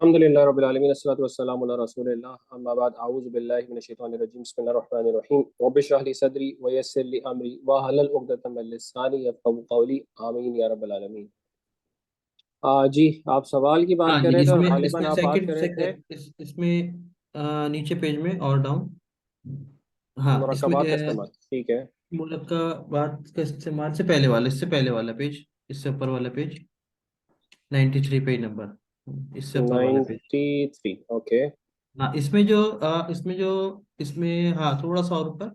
अल्हम्दुलिल्लाह रब्बिल आलमीन अस्सलातु वस्सलामु अला रसूलिल्लाह अम्मा बाद अऊज़ु बिल्लाहि मिनश शैतानिर रजीम बिस्मिल्लाहिर रहमानिर रहीम रब्बि इश्रह ली सदरी व यस्सिर ली अमरी वहलुल उक़दतम मिन लिसानी यफ़क़हू क़ौली आमीन या रब्बल आलमीन। जी, आप सवाल की बात हाँ कर जी, रहे थे और इसमें गालिबन इसमें आप बात कर सेकंड रहे थे सेकंड इसमें नीचे पेज में और डाउन। हाँ, इसमें मुरक्कबात का इस्तेमाल। ठीक है। मुरक्कबात का इस्तेमाल से पहले वाला, इससे पहले वाला पेज, इससे ऊपर वाला पेज, 93 पेज नंबर, इससे ऊपर वाला पेज। 93। ओके। हाँ, इसमें हाँ, थोड़ा सा और ऊपर।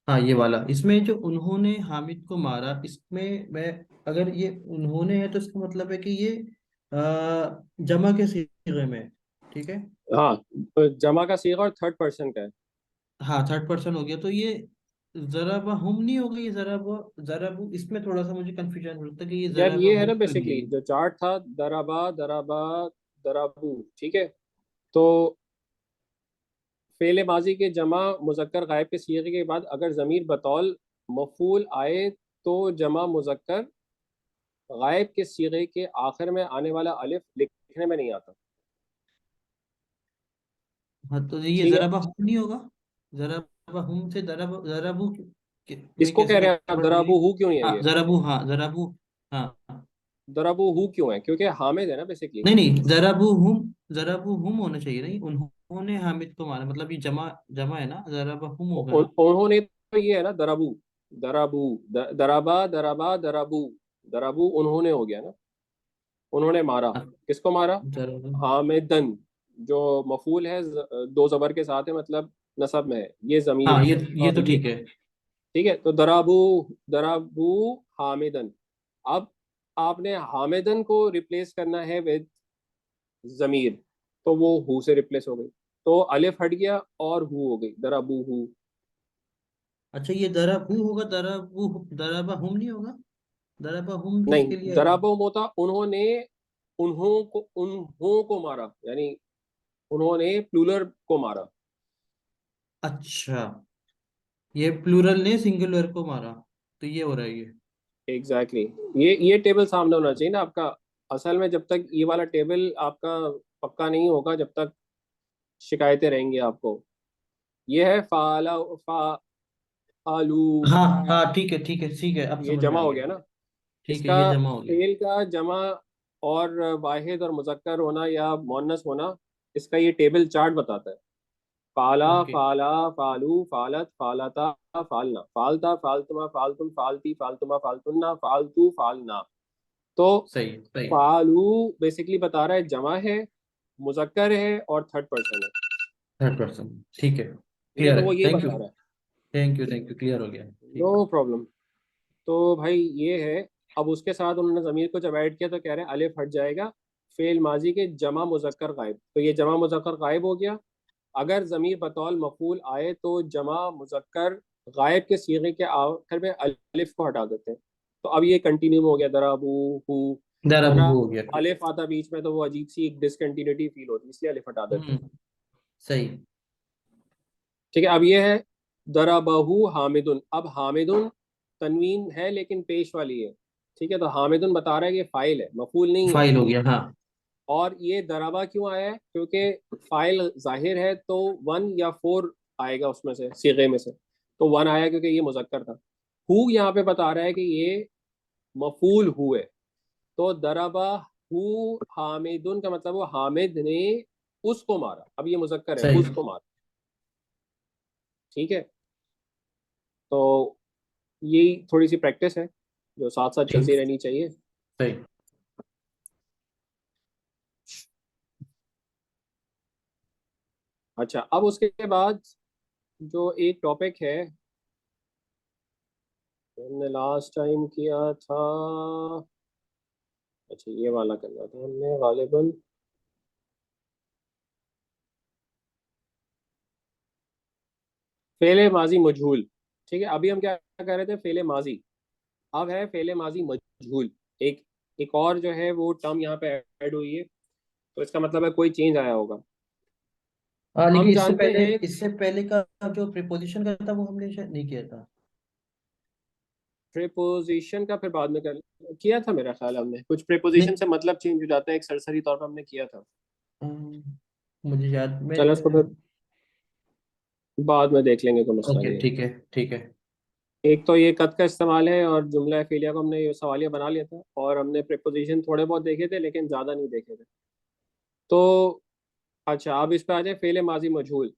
हाँ, ये वाला, इसमें जो उन्होंने हामिद को मारा, इसमें मैं, अगर ये उन्होंने है तो इसका मतलब है कि ये जमा के सीगे में है, ठीक है। हाँ, तो जमा का सीगा और थर्ड पर्सन का है। हाँ, थर्ड पर्सन हो गया, तो ये जराबा हम नहीं हो गई, ये जराबा जराबू, इसमें थोड़ा सा मुझे कंफ्यूजन हो लगता है कि ये यार जराबा ये है हम ना, क्यों नहीं बेसिकली है। जो चार्ट था, दराबा दराबा दराबू। ठीक है। तो फेले माजी के जमा मुजक्कर गायब के सीगे के बाद अगर ज़मीर बतौल मफूल आए तो जमा मुजक्कर गायब के सीगे के आखिर में आने वाला अलिफ लिखने में नहीं आता। हाँ, तो ये ठीक है। जराबा हम नहीं होगा। जराबा हम से जराबू में इसको कैसे कह रहे हैं आप कन्वर्ट होगी। दराबू हु क्यों नहीं है हाँ, ये? जराबू, हाँ जराबू। हाँ हाँ। दराबू हु क्यों है? क्योंकि हामिद है ना बेसिकली। नहीं नहीं, जराबू हम होना चाहिए, नहीं उन्होंने हामिद को मारा, मतलब ये जमा जमा है ना, जराबा हम होगा ना। उन्होंने तो ये है ना दराबू। दराबू दराबा दराबा दराबू। दराबू उन्होंने हो गया ना। उन्होंने मारा। किसको मारा? जराबा, हामिदन। जो मफूल है दो जबर के साथ है, मतलब नसब में है, ये जमीर हाँ, है। ये तो ये ठीक है। ठीक है। तो दराबू दराबू हामिदन। अब आपने हामिदन को रिप्लेस करना है विद जमीर, तो वो हु से रिप्लेस हो गई, तो अलिफ हट गया और हु हो गई, दराबू हु। अच्छा, ये दराबू होगा, दराबा हम नहीं होगा। दराबा हम नहीं, किसके लिए आएगा। दराबो मोता उन्होंने, उन्हों को मारा, यानी उन्होंने प्लूरल को मारा। अच्छा, ये प्लूरल ने सिंगुलर को मारा, तो ये हो रहा है ये। एग्जैक्टली ये टेबल सामने होना चाहिए ना आपका। असल में जब तक ये वाला टेबल आपका पक्का नहीं होगा, जब तक शिकायतें रहेंगी आपको। ये है फाला फालू। हाँ हाँ, ठीक है ठीक है ठीक है, अब ये समझ में जमा आ हो गया। गया ना। ठीक है, इसका ये जमा हो गया। फेल का जमा और वाहिद और मुजक्कर होना या मुअन्नस होना, इसका ये टेबल चार्ट बताता है। फाला ओके, फाला फालू फालत फालता फालना फालता फालतुमा फालतुम फालती फालतुमा फालतुन्ना फालतू फालना। तो सही सही। फालू बेसिकली बता रहा है जमा है, मुजक्कर है और थर्ड पर्सन है। थर्ड पर्सन, ठीक है, ठीक है, क्लियर तो है, वो यही थैंक यू। बता रहा है। Thank you thank you, clear हो गया, नो ठीक। प्रॉब्लम। तो भाई ये है। अब उसके साथ उन्होंने ज़मीर को जब ऐड किया तो कह रहे हैं अलिफ हट जाएगा फेल माजी के जमा मुजक्कर गायब, तो ये जमा मुजक्कर गायब हो गया। अगर ज़मीर बतौल मफूल आए तो जमा मुजक्कर गायब के सीगे के आखिर में अलिफ को हटा देते हैं। तो अब ये कंटिन्यू हो गया दराबू हु। दराबू वरना हो गया, ठीक। अलिफ आता बीच में तो वो अजीब सी एक डिसकंटिन्यूटी फील होती है, इसलिए अलिफ हटा देते हैं। सही। ठीक है। अब ये है दराबहू हामिदुन। अब हामिदुन तनवीन है लेकिन पेश वाली है। ठीक है, तो हामिदुन बता रहा है कि फाइल है, मफूल नहीं है। फाइल हो गया, हाँ। और ये दराबा क्यों आया है? क्योंकि फाइल जाहिर है तो वन या फोर आएगा उसमें से, सीगे में से। तो वन आया क्योंकि ये मुजक्कर था। हु यहाँ पे बता रहा है कि ये मफूल हुए। तो दराबा हु हामिदुन का मतलब वो हामिद ने उसको मारा, अब ये मुजक्कर है, सही उसको मारा। ठीक है। तो यही थोड़ी सी प्रैक्टिस है जो साथ साथ ठीक, चलती रहनी चाहिए। सही। अच्छा, अब उसके बाद जो एक टॉपिक है हमने लास्ट टाइम किया था। अच्छा, ये वाला करना था हमने गालिबन। फेले माजी मजहूल। ठीक है, अभी हम क्या कर रहे थे? फेले माजी। अब है फेले माजी मजहूल। एक एक और जो है वो टर्म यहाँ पे ऐड हुई है, तो इसका मतलब है कोई चेंज आया होगा। लेकिन हम जानते हैं। इससे पहले का जो प्रीपोजिशन का था वो हमने शायद नहीं किया था। प्रेपोजिशन का फिर बाद में किया था मेरा ख्याल, हमने कुछ प्रेपोजिशन नहीं, से मतलब चेंज हो जाता है, एक सरसरी तौर पर हमने किया था। मुझे याद मैं चलो इसको फिर बाद में देख लेंगे, कोई मसला ओके नहीं है। ठीक है, ठीक है। एक तो ये कद का इस्तेमाल है, और जुमला फेलिया को हमने ये सवालिया बना लिया था, और हमने प्रेपोजिशन थोड़े बहुत देखे थे लेकिन ज़्यादा नहीं देखे थे। तो अच्छा, अब इस पे आ जाए फेल माजी मजहूल।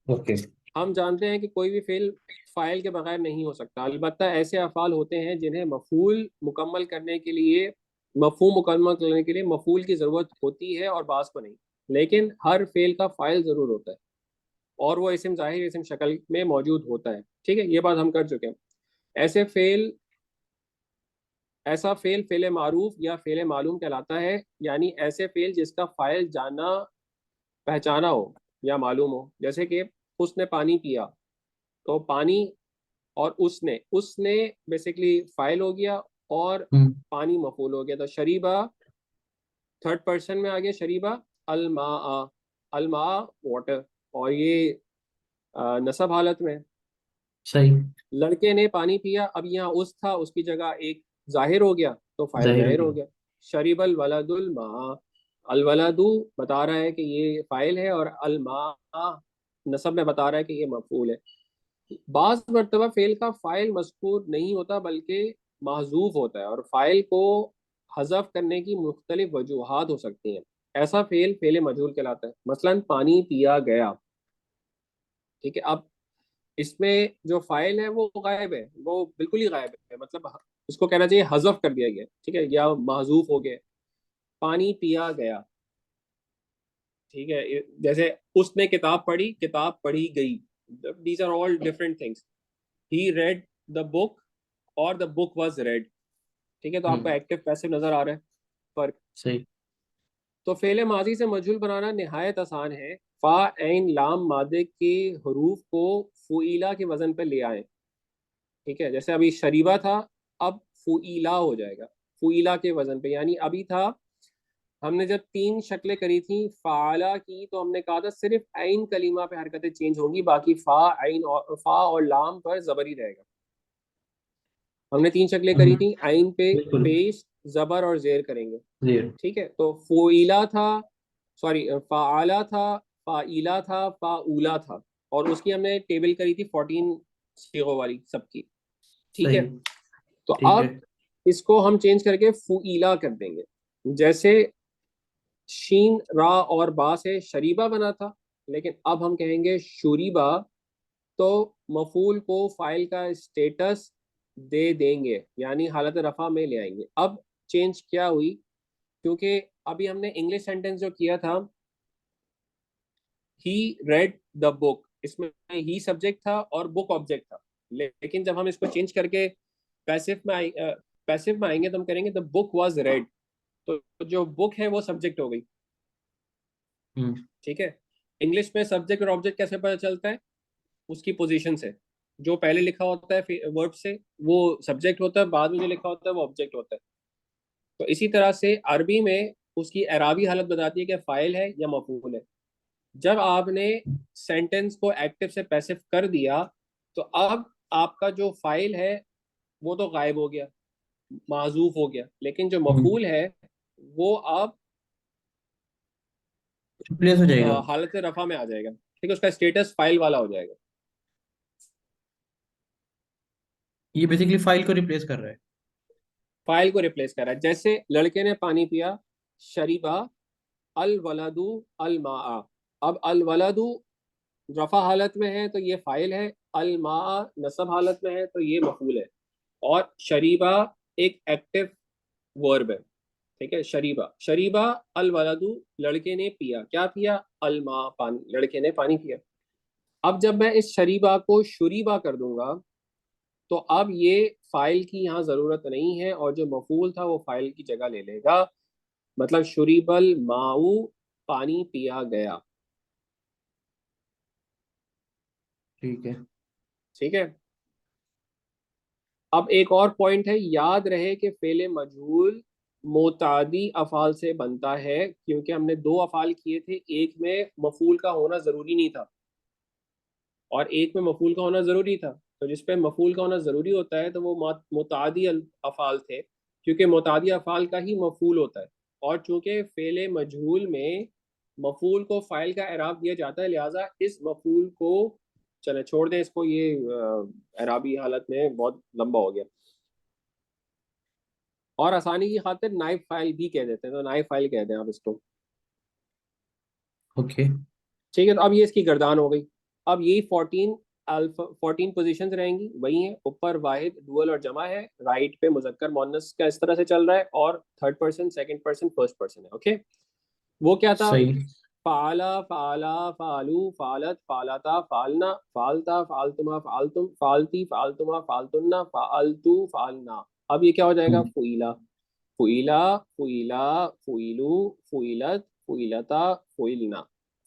ओके। हम जानते हैं कि कोई भी फेल फाइल के बगैर नहीं हो सकता, अलबत्ता ऐसे अफ़ाल होते हैं जिन्हें मफूल मुकम्मल करने के लिए, मफहूम मुकम्मल करने के लिए मफूल की ज़रूरत होती है और बाज़ को नहीं। लेकिन हर फेल का फ़ाइल ज़रूर होता है, और वो इसम ज़ाहिर इसम शक्ल में मौजूद होता है। ठीक है, ये बात हम कर चुके हैं। ऐसे फेल ऐसा फेल फेल मारूफ या फेल मालूम कहलाता है, यानी ऐसे फेल जिसका फ़ाइल जाना पहचाना हो या मालूम हो। जैसे कि उसने पानी पिया, तो पानी और उसने उसने बेसिकली फाइल हो गया, और हम्म। पानी मफूल हो गया। तो शरीबा थर्ड पर्सन में आ गया, शरीबा अलमा, अलमा वाटर, और ये नसब हालत में है। सही। लड़के ने पानी पिया, अब यहाँ उस था, उसकी जगह एक जाहिर हो गया, तो फाइल जाहिर हो जाहिर हो गया। गया। शरीबल वलदुल मा, अल वलदू बता रहा है कि ये फाइल है, और अल मा नसब में बता रहा है कि ये मफूल है। बाज मरतबा फेल का फाइल मज़कूर नहीं होता बल्कि महजूफ होता है, और फाइल को हज़फ करने की मुख्तलिफ वजूहात हो सकती हैं। ऐसा फेल फेल मजहूल कहलाता है। मसलन पानी पिया गया, ठीक है। अब इसमें जो फाइल है वो गायब है, वो बिल्कुल ही गायब है, मतलब इसको कहना चाहिए हज़फ कर दिया गया, ठीक है, या महजूफ हो गया। पानी पिया गया, ठीक है। जैसे उसने किताब पढ़ी, किताब पढ़ी गई, these are all different things. He read the book, और द बुक वॉज रेड, ठीक है। तो आपको हम्म। एक्टिव पैसिव नजर आ रहा है फर्क। सही। तो फेले माजी से मजहूल बनाना नहायत आसान है। फा ऐन लाम मादे के हरूफ को फुईला के वजन पे ले आए, ठीक है। जैसे अभी शरीबा था, अब फुईला हो जाएगा फुईला के वजन पे। यानी अभी था, हमने जब तीन शक्लें करी थी फाला की, तो हमने कहा था सिर्फ ऐन कलीमा पे हरकतें चेंज होंगी, बाकी फा और लाम पर जबर ही रहेगा। हमने तीन शक्लें करी हम्म। थी, आइन पे बिल्कुल। पेश, जबर और जेर करेंगे, क्लियर। ठीक है। तो फोइला था, सॉरी फ़ाला था, फ़ाइला था, फ़ाऊला था, और उसकी हमने टेबल करी थी 14 सीगों वाली सबकी, ठीक है। सही। तो ठीक है। अब इसको हम चेंज करके फुईला कर देंगे। जैसे शीन रा और बा से शरीबा बना था, लेकिन अब हम कहेंगे शुरीबा, तो मफूल को फाइल का स्टेटस दे देंगे, यानी हालत रफा में ले आएंगे। अब चेंज क्या हुई, क्योंकि अभी हमने इंग्लिश सेंटेंस जो किया था, ही रेड द बुक, इसमें ही सब्जेक्ट था और बुक ऑब्जेक्ट था। लेकिन जब हम इसको चेंज करके पैसिव में पैसिव में आएंगे, तो हम करेंगे द बुक वाज रेड, तो जो बुक है वो सब्जेक्ट हो गई, हम्म। ठीक है। इंग्लिश में सब्जेक्ट और ऑब्जेक्ट कैसे पता चलता है, उसकी पोजीशन से। जो पहले लिखा होता है वर्ब से, वो सब्जेक्ट होता है, बाद में जो लिखा होता है वो ऑब्जेक्ट होता है। तो इसी तरह से अरबी में उसकी एराबी हालत बताती है कि फाइल है या मफूल है। जब आपने सेंटेंस को एक्टिव से पैसिव कर दिया, तो अब आपका जो फाइल है वो तो गायब हो गया, माजूफ हो गया, लेकिन जो हम्म। मफूल है वो अब रिप्लेस हो जाएगा। हालत रफा में आ जाएगा, ठीक है। उसका स्टेटस फाइल वाला हो जाएगा। ये बेसिकली फाइल को रिप्लेस कर रहा है। फाइल को रिप्लेस कर रहा है। जैसे लड़के ने पानी पिया, शरीबा अल वलदू अल मा। अब अल वलदू रफा हालत में है तो ये फाइल है, अल मा नसब हालत में है तो ये मफूल है, और शरीबा एक एक्टिव वर्ब है, ठीक है। शरीबा शरीबा अल वलदू, लड़के ने पिया, क्या पिया, अल मा पानी, लड़के ने पानी पिया। अब जब मैं इस शरीबा को शुरीबा कर दूंगा, तो अब ये फाइल की यहाँ जरूरत नहीं है, और जो मफूल था वो फाइल की जगह ले लेगा। मतलब शुरीबल माऊ, पानी पिया गया, ठीक है। ठीक है। अब एक और पॉइंट है, याद रहे कि फेले मजहूल मोतादी अफाल से बनता है, क्योंकि हमने दो अफाल किए थे, एक में मफूल का होना जरूरी नहीं था और एक में मफूल का होना जरूरी था। तो जिस पे मफूल का होना ज़रूरी होता है तो वो मुतादी अफ़ाल थे, क्योंकि मुतादी अफ़ाल का ही मफूल होता है। और चूंकि फ़ेल मजहूल में मफूल को फ़ाइल का एराब दिया जाता है, लिहाजा इस मफूल को, चले छोड़ दें इसको, ये एराबी हालत में बहुत लंबा हो गया। और आसानी की खातिर नाइब फाइल भी कह देते हैं, तो नाइब फाइल कह दें आप इसको। ओके। ठीक है, तो अब ये इसकी गर्दान हो गई। अब यही 14 पोजीशंस रहेंगी, वही हैं। ऊपर वाहिद, डुअल और जमा है, राइट पे मुजक्कर मुअन्नस का इस तरह से चल रहा है, और third person, second person, first person है। ओके, वो क्या था? सही। फाला, फाला, फालू, फालत, फालता, फालना, फालता, फालतुमा, फालतुम, फालती, फालतुमा, फालतुन्ना, फालतू, फालना। अब ये क्या हो जाएगा? हम्म। फुइला, फुइला, फुइला, फुइलू, फुइलत, फुइलता, फुइलना,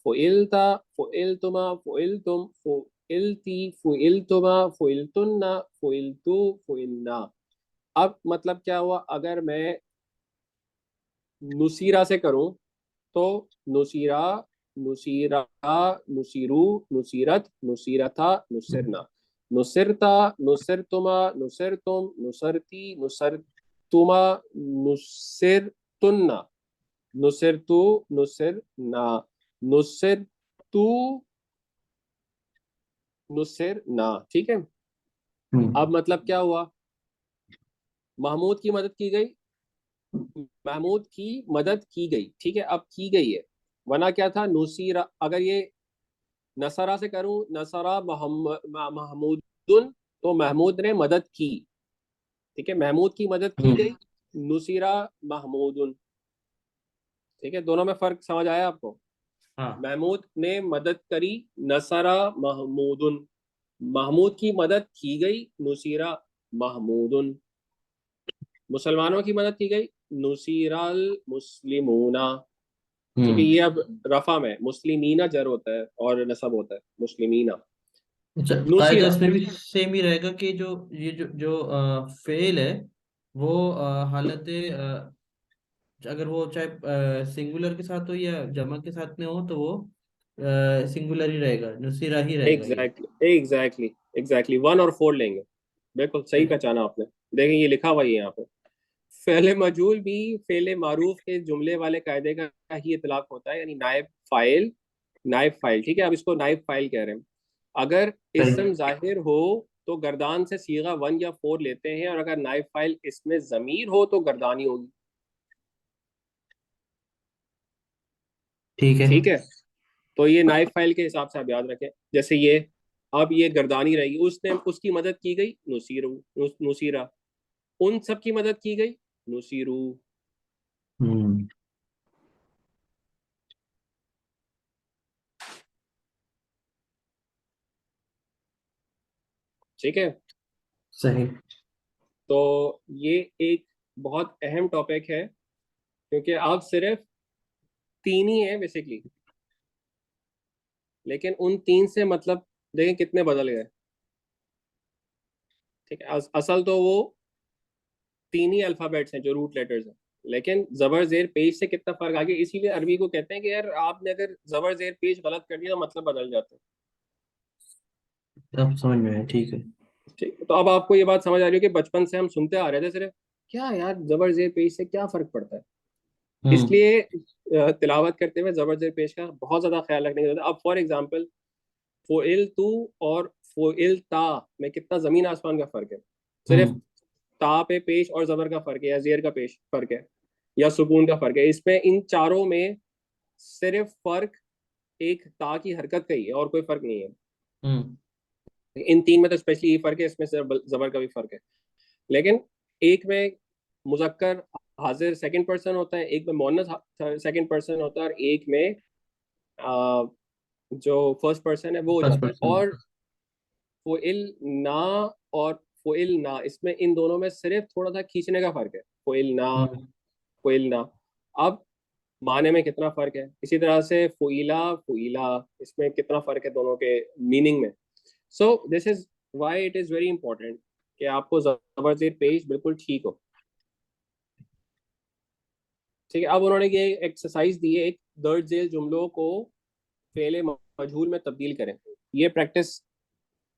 फुइलता, फुइलतुमा, फुइलतुम, फुइलती, फुइलतुमा, फुइलतुन्ना, फुइलतू, फुइलना। अब मतलब क्या हुआ? अगर मैं नुसीरा से करूं तो नुसीरा, नुसीरा, नुसीरू, नुसीरत, नुसीरथा, नुसिरना, नुसिरता, नुसिरतुमा, नुसिरतुम, नुसरती, नुसरतुमा, नुसिरतुन्ना, नुसिरतु, नुसिरना, नुसिरतु, नुसिरना। ठीक है, अब हम्म। मतलब क्या हुआ? महमूद की मदद की गई, महमूद की मदद की गई। ठीक है, अब की गई है, वरना क्या था? नुसीरा, अगर ये नसरा से करूं, नसरा महमूदुन, तो महमूद ने मदद की। ठीक है, महमूद की मदद की हम्म। गई, नुसीरा महमूदुन। ठीक है, दोनों में फर्क समझ आया आपको? हाँ। महमूद ने मदद करी, नसरा महमूदुन। महमूद की मदद की गई, नुसीरा महमूदुन। मुसलमानों की मदद की गई, नुसीराल मुस्लिमूना। ठीक है, हम्म। ये अब रफा में मुस्लिमीना जर होता है और नसब होता है मुस्लिमीना। अच्छा, कायदा नुसीरा, इसमें भी सेम ही रहेगा कि जो ये जो फेल है वो हालत अगर वो चाहे सिंगुलर के साथ हो या जमा के साथ में हो तो वो सिंगुलर ही रहेगा, नुसीरा ही रहेगा ये। एग्जैक्टली, एग्जैक्टली, एग्जैक्टली, 1 और 4 लेंगे। बिल्कुल सही सही। पहचाना आपने। देखें, ये लिखा हुआ है यहाँ पे। फेले मजूल भी फेले मारूफ के जुमले वाले कायदे का ही इतलाक होता है, यानी नायब फाइल, नायब फाइल। ठीक है, अब इसको नायब फाइल कह रहे हैं। अगर सही। इसम जाहिर हो तो गर्दान से सीगा 1 या 4 लेते हैं, और अगर नायब फाइल इसमें जमीर हो तो गर्दानी होगी। ठीक है। ठीक है, तो ये नाइफ फाइल के हिसाब से आप याद रखें। जैसे ये, अब ये गर्दानी रहेगी, उसने उसकी मदद की गई, नुसीरू, नुसीरा, उन सब की मदद की गई, नुसीरू। हम्म। ठीक है, सही। तो ये एक बहुत अहम टॉपिक है, क्योंकि अब सिर्फ 3 ही है बेसिकली, लेकिन उन 3 से मतलब देखें कितने बदल गए। ठीक है, असल तो वो 3 ही अल्फाबेट्स हैं जो रूट लेटर्स हैं, लेकिन जबर जेर पेश से कितना फर्क आ गया। इसीलिए अरबी को कहते हैं कि यार आपने अगर जबर जेर पेश गलत कर दिया तो मतलब बदल जाता है। अब समझ में आया, ठीक है। ठीक है, तो अब आपको ये बात समझ आ रही है कि बचपन से हम सुनते आ रहे थे सिर्फ, क्या यार जबर जेर पेश से क्या फर्क पड़ता है। हम्म। इसलिए तिलावत करते हुए जबर जेर पेश का बहुत ज्यादा ख्याल रखने की जरूरत है। अब फॉर एग्जाम्पल, फोइल तू और फोइल ता में कितना जमीन आसमान का फर्क है। सिर्फ हम्म। ता पे पेश और जबर का फर्क है, या जेर का पेश फर्क है, या सुकून का फर्क है। इसमें इन चारों में सिर्फ फर्क एक ता की हरकत का ही है, और कोई फर्क नहीं है। हम्म। इन 3 में तो स्पेशली ये फर्क है, इसमें सिर्फ जबर का भी फर्क है। लेकिन एक में मुजक्कर हाजिर सेकंड पर्सन होता है, एक में मोनस सेकंड पर्सन होता है, और एक में आ, जो फर्स्ट पर्सन है वो हो फर्स्ट जाता है। पर्सन। और फोइल ना और फोइल ना, इसमें इन दोनों में सिर्फ थोड़ा सा खींचने का फर्क है, फोइल ना, हम्म। फोइल ना। अब माने में कितना फर्क है, इसी तरह से फुइला, फुइला, इसमें कितना फर्क है दोनों के मीनिंग में। So this is why it is very important कि आपको जबर जेर पेश बिल्कुल ठीक हो। ठीक है, अब उन्होंने ये एक्सरसाइज दी है, एक दर्ज झेल जुमलों को फेले मजहूल में तब्दील करें। ये प्रैक्टिस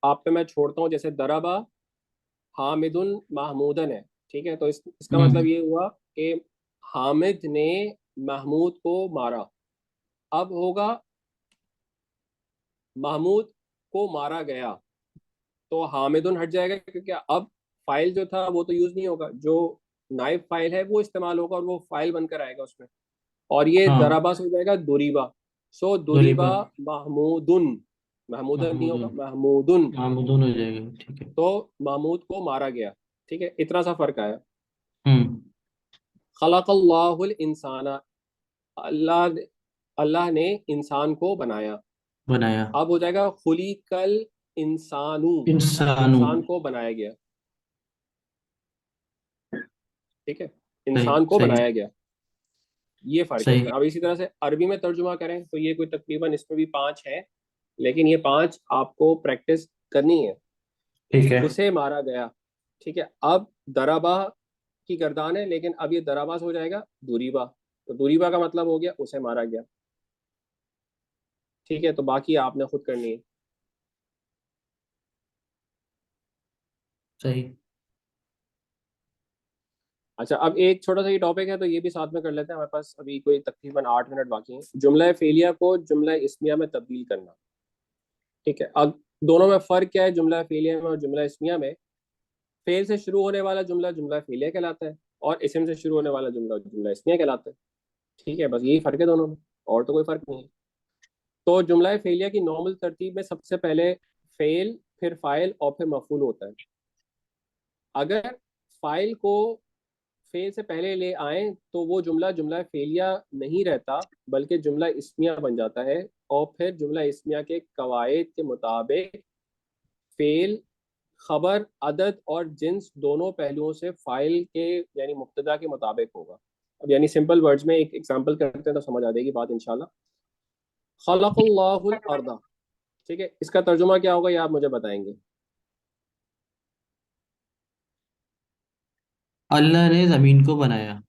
आप पे मैं छोड़ता हूँ, जैसे दरबा हामिदुन महमूदन है, ठीक है, तो इसका मतलब हम्म। ये हुआ कि हामिद ने महमूद को मारा। अब होगा महमूद को मारा गया, तो हामिदुन हट जाएगा, क्योंकि अब फाइल जो था वो तो यूज नहीं होगा, जो नाइब फाइल है वो इस्तेमाल होगा और वो फाइल बनकर आएगा उसमें। और ये हाँ। दराबा से हो जाएगा दुरीबा। सो दुरीबा दुरीबा। महमूदुन, महमूदन नहीं होगा, महमूदुन। महमूदुन। महमूदुन हो जाएगा, ठीक है। तो महमूद को मारा गया, ठीक है, इतना सा फर्क आया। हम्म। खलक़ल्लाहुल इंसाना, अल्लाह अल्लाह ने इंसान को बनाया। बनाया। अब हो जाएगा खुलीकल इंसानू, इंसानु। इंसान को बनाया गया, ठीक है, सही इंसान को सही। बनाया गया। ये फर्क है सही। इसमें। अब इसी तरह से अरबी में तर्जुमा करें तो ये कोई तकरीबन इसमें भी पांच है, लेकिन ये पांच आपको प्रैक्टिस करनी है। ठीक है। उसे मारा गया, ठीक है। अब दराबा की गर्दान है, लेकिन अब ये दराबा से हो जाएगा दुरीबा, तो दुरीबा का मतलब हो गया उसे मारा गया, ठीक है। तो बाकी आपने खुद करनी है। सही। अच्छा, अब एक छोटा सा ये टॉपिक है तो ये भी साथ में कर लेते हैं, हमारे पास अभी कोई तकरीबन 8 मिनट बाकी हैं। जुमला फेलिया को जुमला इस्मिया में तब्दील करना, ठीक है। अब दोनों में फ़र्क क्या है, जुमला फेलिया में और जुमला इस्मिया में? फेल से शुरू होने वाला जुमला जुमला फेलिया कहलाता है, और इसम से शुरू होने वाला जुमला जुमला इस्मिया कहलाता है, ठीक है। बस यही फ़र्क है दोनों में, और तो कोई फ़र्क नहीं है। तो जुमला फेलिया की नॉर्मल तरतीब में सबसे पहले फेल, फिर फाइल और फिर मफूल होता है। अगर फाइल को फेल से पहले ले आए तो वो जुमला जुमला फेलिया नहीं रहता, बल्कि जुमला इस्मिया बन जाता है। और फिर जुमला इस्मिया के कवायद के मुताबिक फेल खबर अदद और जिन्स दोनों पहलुओं से फाइल के यानी मुब्तदा के मुताबिक होगा। अब यानी सिंपल वर्ड्स में एक एग्जांपल करते हैं तो समझ आ जाएगी बात इंशाल्लाह। खलक़ल्लाहुल अर्दा, ठीक है, इसका तर्जुमा क्या होगा ये आप मुझे बताएंगे। अल्लाह ने जमीन को बनाया।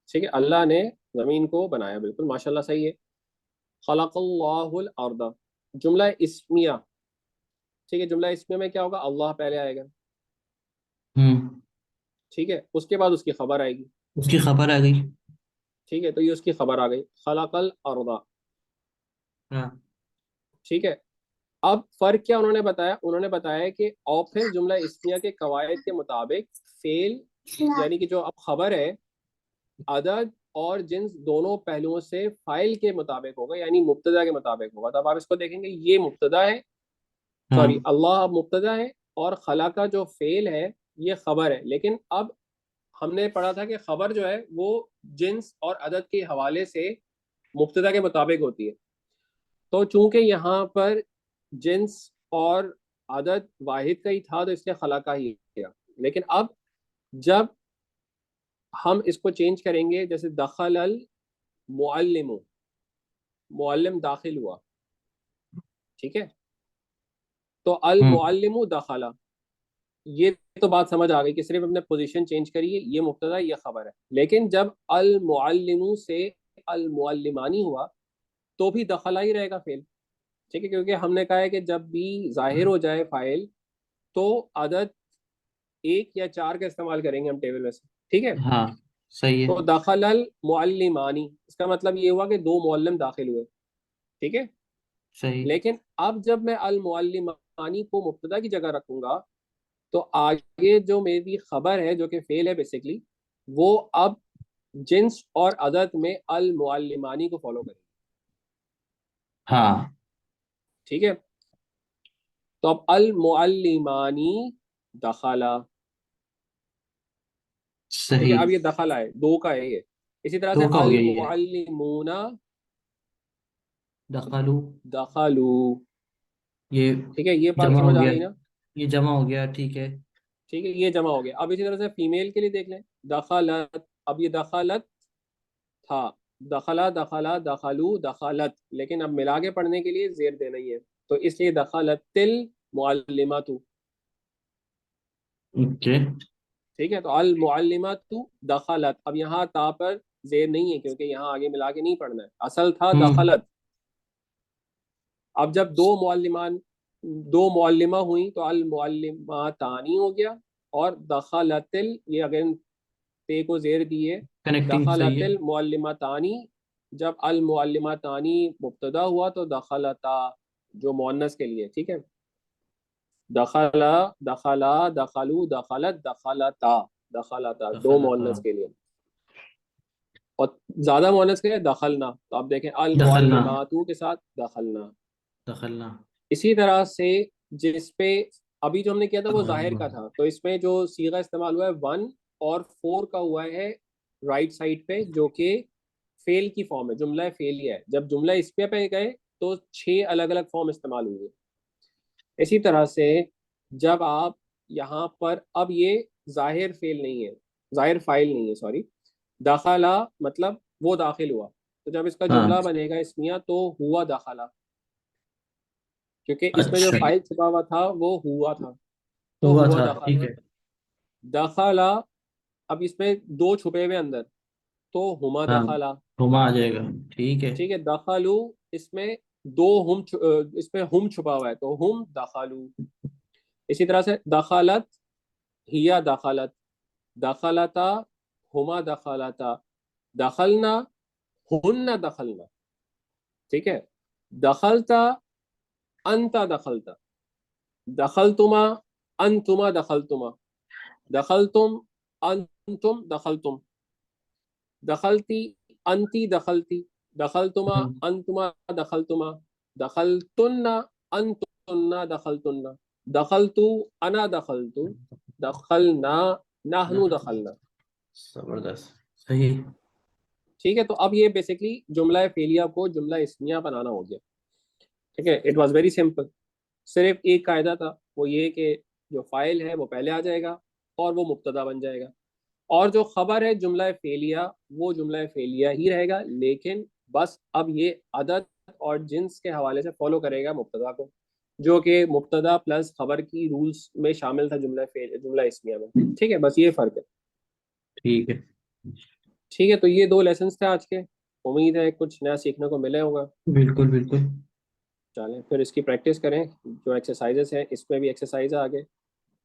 ठीक है, अल्लाह ने जमीन को बनाया, बिल्कुल माशाल्लाह सही है। खलक़ल्लाहुल अर्दा, जुमला इस्मिया, ठीक है, जुमला इस्मिया में क्या होगा, अल्लाह पहले आएगा, हम्म। ठीक है, उसके बाद उसकी खबर आएगी, उसकी खबर आ गई। ठीक है, तो ये उसकी खबर आ गई, खलक़ल अर्दा, हाँ। ठीक है। अब फर्क क्या उन्होंने बताया, उन्होंने बताया कि और फिर जुमला इस्मिया के कवायद के मुताबिक फेल यानी कि जो अब खबर है अदद और जिन्स दोनों पहलुओं से फाइल के मुताबिक होगा, यानी मुब्तदा के मुताबिक होगा। तब आप इसको देखेंगे, ये मुब्तदा है, हाँ। सॉरी अल्लाह अब मुब्तदा है, और खला का जो फेल है ये खबर है। लेकिन अब हमने पढ़ा था कि खबर जो है वो जिन्स और अदद के हवाले से मुब्तदा के मुताबिक होती है। तो चूंकि यहाँ पर जिन्स और अदद वाहिद का ही था तो इसलिए खला का ही किया। लेकिन अब जब हम इसको चेंज करेंगे, जैसे दखल अल मुअल्लिमु, मुअल्लिम दाखिल हुआ, ठीक है, तो अल हम्म। मुअल्लिमु दखला, ये तो बात समझ आ गई कि सिर्फ अपने पोजीशन चेंज करिए, ये मुब्तदा ये खबर है। लेकिन जब अल मुअल्लिमु से अल मुअल्लिमानी हुआ तो भी दखला ही रहेगा फेल, ठीक है, क्योंकि हमने कहा है कि जब भी जाहिर हो जाए फाइल तो अदद एक या चार का इस्तेमाल करेंगे हम टेबल में से, ठीक है। हाँ। सही है। तो दखलल मुअल्लिमानी, इसका मतलब ये हुआ कि दो मुअल्लिम दाखिल हुए, ठीक है। सही। लेकिन अब जब मैं अल मुअल्लिमानी को मुब्तदा की जगह रखूंगा तो आगे जो मेरी खबर है जो कि फेल है बेसिकली, वो अब जिन्स और अदद में अल मुअल्लिमानी को फॉलो करेगी, हाँ। ठीक है। तो अब अल मुअल्लिमानी दखला, ठीक सही। है, अब ये दखला है, दो का है ये। इसी तरह से दो का हो अल गया ये। मुअल्लिमूना दखलू। दखलू, ये ठीक है, ये बात जमा हो समझ आ गया। गई ना। ये जमा हो गया, ठीक है। ठीक है, ये जमा हो गया। अब इसी तरह से फीमेल के लिए देख लें, दखलत, अब ये दखलत था, दखला दखला दखलू दखलत, लेकिन अब मिला के पढ़ने के लिए जेर देना ही है, तो इसलिए दखलतिल मुअल्लिमातु, ओके। ठीक है। तो अल मुअल्लिमातु दखलत, अब यहाँ ता पर जेर नहीं है क्योंकि यहाँ आगे मिला के नहीं पढ़ना है, असल था हम्म। दखलत। अब जब दो मुअल्लिमान दो मुअल्लिमा हुई तो अल मुअल्लिमातानी हो गया। और दखलतिल, ये अगेन ते को जेर दिए, कनेक्टिंग सही है। दखलतिल मुअल्लिमातानी, जब अल मुअल्लिमातानी मुब्तदा हुआ तो दखलता जो मुअन्नस के लिए, ठीक है। दखला, दखला, दखलू, दखलत, दखलता, दखलता दो दखलता। मुअन्नस के लिए। और ज्यादा मुअन्नस के लिए दखलना, तो आप देखें अल दखलना। मुअल्लिमातू के साथ दखलना। दखलना। इसी तरह से जिस पे अभी जो हमने किया था वो जाहिर हाँ। का था, तो इसमें जो सीगा इस्तेमाल हुआ है 1 और 4 का हुआ है राइट साइड पे, जो कि फेल की फॉर्म है, जुमला फेल ही है। जब जुमला इस पे गए तो 6 अलग अलग फॉर्म इस्तेमाल हुई है। इसी तरह से जब आप यहाँ पर, अब ये जाहिर फेल नहीं है, जाहिर फाइल नहीं है, सॉरी। दाखला मतलब वो दाखिल हुआ, तो जब इसका हाँ। जुमला बनेगा इसमिया तो हुआ दाखला, क्योंकि इसमें जो अच्छा। फाइल छुपा हुआ था वो हुआ था, तो हुआ हुआ था, ठीक दाखला। है। दाखला, अब इसमें दो छुपे हुए अंदर, तो हुमा हाँ, दाखला। हुमा आ जाएगा। ठीक है। ठीक है, दखलू, इसमें दो इसमें हम छुपा हुआ है तो हम दखलू। इसी तरह से दखलत, हिया दखलत, दखलता, हुमा दखलता, दखलना, हुन्ना दखलना। ठीक है, दखलता, अंता दखलता, दखलतुमा, अंतुमा दखलतुमा, दखलतुम, अंतुम दखलतुम, दखलती, अंती दखलती, दखलतुमा, हम्म। अंतुमा दखलतुमा, दखलतुन्ना, अंतुन्ना दखलतुन्ना, दखलतु, अना दखलतु, दखलना, नाहनु दखलना। जबरदस्त। सही। ठीक है, तो अब ये बेसिकली जुमला फेलिया को जुमला इस्मिया बनाना हो गया। ठीक है, इट वाज वेरी सिंपल। सिर्फ एक कायदा था, वो ये कि जो फाइल है वो पहले आ जाएगा और वो मुब्तदा बन जाएगा, और जो खबर है जुमला फेलिया, वो जुमला फेलिया ही रहेगा, लेकिन बस अब ये अदद और जिन्स के हवाले से फॉलो करेगा मुब्तदा को, जो कि मुब्तदा प्लस खबर की रूल्स में शामिल था जुमला इस्मिया में। ठीक है, बस ये फर्क है। ठीक है। ठीक है, तो ये दो लेसन्स थे आज के। उम्मीद है कुछ नया सीखने को मिले होगा। बिल्कुल बिल्कुल। चलें फिर इसकी प्रैक्टिस करें, जो एक्सरसाइजेस हैं इसमें भी एक्सरसाइज है आगे।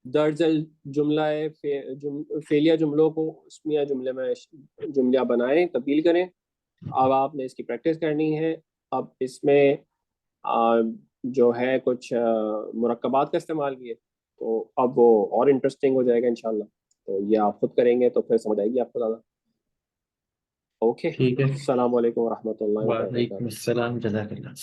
दर्जल जुमला है फेलिया जुमलों को इसमिया जुमले में जुमला बनाएं, तब्दील करें। अब आपने इसकी प्रैक्टिस करनी है। अब इसमें आ, जो है कुछ मुरक्कबात का इस्तेमाल भी है, तो अब वो और इंटरेस्टिंग हो जाएगा इंशाल्लाह। तो ये आप खुद करेंगे तो फिर समझ आएगी आपको ज़्यादा। ओके, ठीक है। अस्सलाम वालेकुम रहमतुल्लाहि व वालेकुम बरकातहू। अस्सलाम, जज़ाकल्लाह।